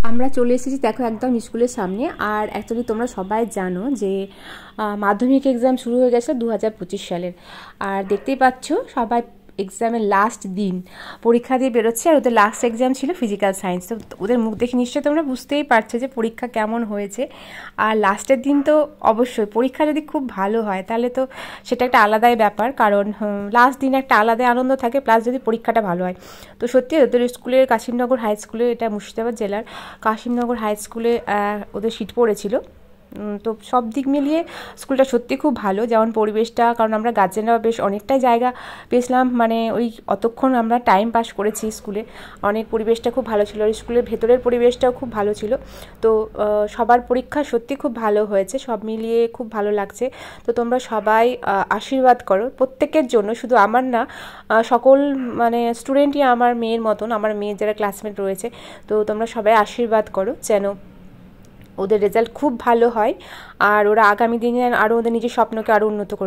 আমরা চলে এসেছি দেখো একদম স্কুলের সামনে। আর অ্যাকচুয়ালি তোমরা সবাই জানো যে মাধ্যমিক এক্সাম শুরু হয়ে গেছে 2025 সালের। আর দেখতেই পাচ্ছ সবাই এক্সামের লাস্ট দিন পরীক্ষা দিয়ে বেরোচ্ছে, আর ওদের লাস্ট এক্সাম ছিল ফিজিক্যাল সায়েন্স। তো ওদের মুখ দেখে নিশ্চয়ই তোমরা বুঝতেই পারছো যে পরীক্ষা কেমন হয়েছে। আর লাস্টের দিন তো অবশ্যই পরীক্ষা যদি খুব ভালো হয় তাহলে তো সেটা একটা আলাদাই ব্যাপার, কারণ লাস্ট দিন একটা আলাদাই আনন্দ থাকে, প্লাস যদি পরীক্ষাটা ভালো হয়। তো সত্যি ওদের স্কুলের কাশিমনগর হাই স্কুলে, এটা মুর্শিদাবাদ জেলার কাশিমনগর হাই স্কুলে ওদের সিট পড়েছিল। তো সব দিক মিলিয়ে স্কুলটা সত্যি খুব ভালো, যেমন পরিবেশটা, কারণ আমরা গার্জেনরা বেশ অনেকটাই জায়গা পেয়েছিলাম, মানে ওই অতক্ষণ আমরা টাইম পাস করেছি স্কুলে। অনেক পরিবেশটা খুব ভালো ছিল, আর স্কুলের ভেতরের পরিবেশটাও খুব ভালো ছিল। তো সবার পরীক্ষা সত্যি খুব ভালো হয়েছে, সব মিলিয়ে খুব ভালো লাগছে। তো তোমরা সবাই আশীর্বাদ করো প্রত্যেকের জন্য, শুধু আমার না, সকল মানে স্টুডেন্টই আমার মেয়ের মতন, আমার মেয়ের যারা ক্লাসমেট রয়েছে। তো তোমরা সবাই আশীর্বাদ করো যেন ওদের রেজাল্ট খুব ভালো হয়, আর ওরা আগামী দিনে আরও ওদের নিজের স্বপ্নকে আরও উন্নত করে।